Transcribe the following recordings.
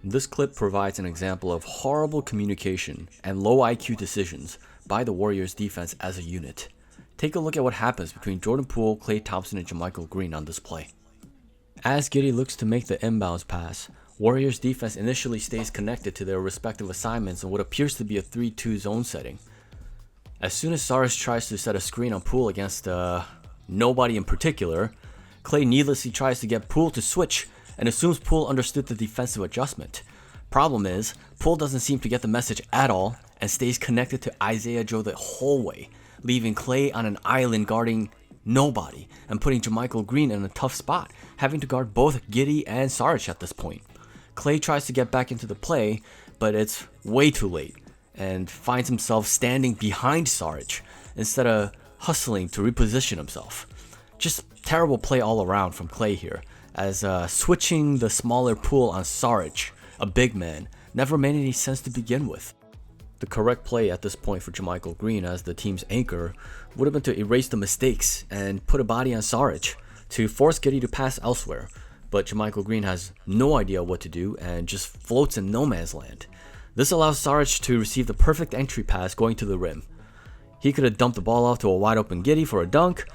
This clip provides an example of horrible communication and low IQ decisions by the Warriors defense as a unit. Take a look at what happens between Jordan Poole, Klay Thompson, and Jamychal Green on this play. As Giddey looks to make the inbounds pass, Warriors defense initially stays connected to their respective assignments in what appears to be a 3-2 zone setting. As soon as Saric tries to set a screen on Poole against nobody in particular, Klay needlessly tries to get Poole to switch and assumes Poole understood the defensive adjustment. Problem is, Poole doesn't seem to get the message at all and stays connected to Isaiah Joe the whole way, leaving Klay on an island guarding nobody and putting Jamychal Green in a tough spot, having to guard both Giddey and Saric at this point. Klay tries to get back into the play, but it's way too late and finds himself standing behind Saric instead of hustling to reposition himself. Just terrible play all around from Klay here, as switching the smaller Poole on Saric, a big man, never made any sense to begin with. The correct play at this point for Jamychal Green as the team's anchor would have been to erase the mistakes and put a body on Saric to force Giddey to pass elsewhere, but Jamychal Green has no idea what to do and just floats in no man's land. This allows Saric to receive the perfect entry pass going to the rim. He could have dumped the ball off to a wide open Giddey for a dunk,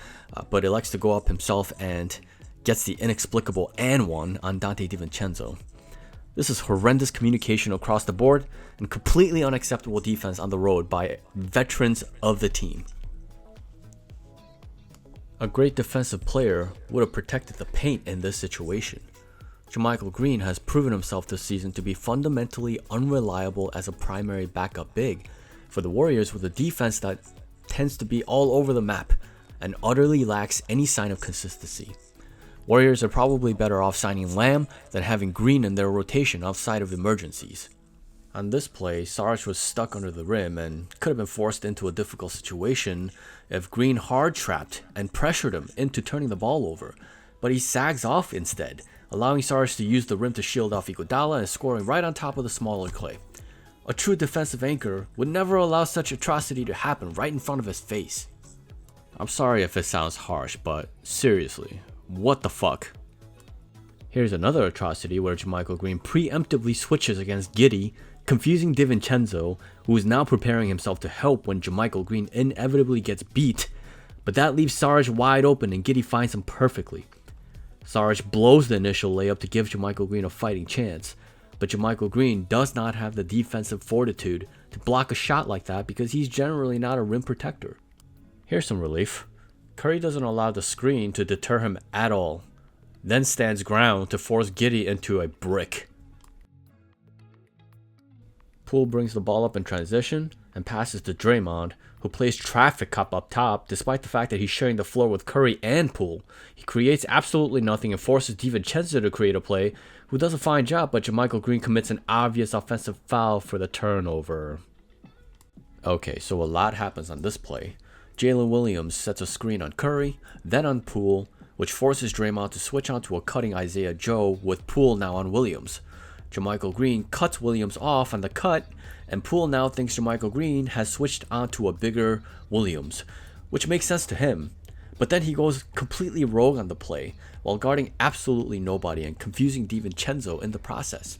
but elects to go up himself and gets the inexplicable and one on Donte DiVincenzo. This is horrendous communication across the board and completely unacceptable defense on the road by veterans of the team. A great defensive player would have protected the paint in this situation. Jamychal Green has proven himself this season to be fundamentally unreliable as a primary backup big for the Warriors, with a defense that tends to be all over the map and utterly lacks any sign of consistency. Warriors are probably better off signing Lamb than having Green in their rotation outside of emergencies. On this play, Saric was stuck under the rim and could have been forced into a difficult situation if Green hard trapped and pressured him into turning the ball over, but he sags off instead, allowing Saric to use the rim to shield off Iguodala and scoring right on top of the smaller Klay. A true defensive anchor would never allow such atrocity to happen right in front of his face. I'm sorry if it sounds harsh, but seriously, what the fuck? Here's another atrocity where Jamychal Green preemptively switches against Giddey, confusing DiVincenzo, who is now preparing himself to help when Jamychal Green inevitably gets beat, but that leaves Saric wide open and Giddey finds him perfectly. Saric blows the initial layup to give Jamychal Green a fighting chance, but Jamychal Green does not have the defensive fortitude to block a shot like that because he's generally not a rim protector. Here's some relief. Curry doesn't allow the screen to deter him at all, then stands ground to force Giddey into a brick. Poole brings the ball up in transition and passes to Draymond, who plays traffic cop up top despite the fact that he's sharing the floor with Curry and Poole. He creates absolutely nothing and forces DiVincenzo to create a play, who does a fine job, but Jamychal Green commits an obvious offensive foul for the turnover. Okay, so a lot happens on this play. Jalen Williams sets a screen on Curry, then on Poole, which forces Draymond to switch onto a cutting Isaiah Joe with Poole now on Williams. Jamychal Green cuts Williams off on the cut, and Poole now thinks Jamychal Green has switched onto a bigger Williams, which makes sense to him. But then he goes completely rogue on the play, while guarding absolutely nobody and confusing DiVincenzo in the process.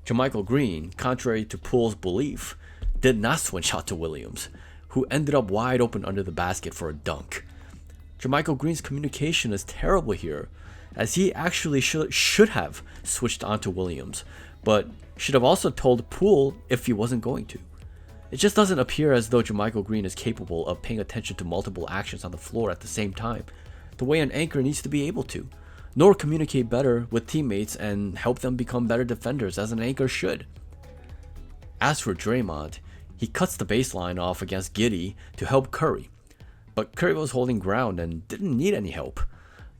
Jamychal Green, contrary to Poole's belief, did not switch out to Williams, who ended up wide open under the basket for a dunk. Jamychal Green's communication is terrible here, as he actually should have switched onto Williams, but should have also told Poole if he wasn't going to. It just doesn't appear as though Jamychal Green is capable of paying attention to multiple actions on the floor at the same time, the way an anchor needs to be able to, nor communicate better with teammates and help them become better defenders as an anchor should. As for Draymond, he cuts the baseline off against Giddey to help Curry, but Curry was holding ground and didn't need any help.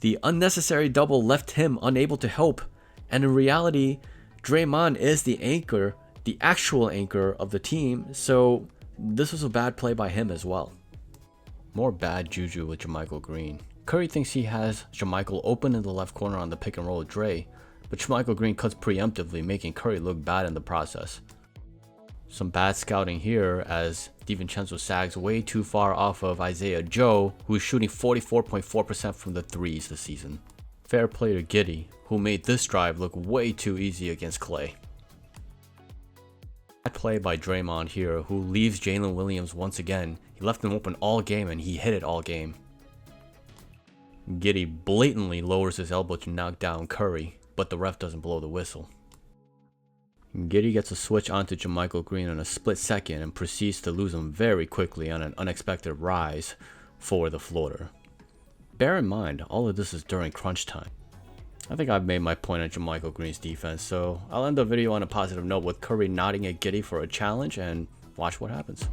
The unnecessary double left him unable to help, and in reality, Draymond is the anchor, the actual anchor of the team, so this was a bad play by him as well. More bad juju with Jamychal Green. Curry thinks he has Jamychal open in the left corner on the pick and roll with Dre, but Jamychal Green cuts preemptively, making Curry look bad in the process. Some bad scouting here as DiVincenzo sags way too far off of Isaiah Joe, who is shooting 44.4% from the threes this season. Fair play to Giddy, who made this drive look way too easy against Clay. Bad play by Draymond here, who leaves Jalen Williams once again. He left him open all game and he hit it all game. Giddy blatantly lowers his elbow to knock down Curry, but the ref doesn't blow the whistle. Giddy gets a switch onto Jamychal Green in a split second and proceeds to lose him very quickly on an unexpected rise for the floater. Bear in mind, all of this is during crunch time. I think I've made my point on Jamychal Green's defense, so I'll end the video on a positive note with Curry nodding at Giddy for a challenge and watch what happens.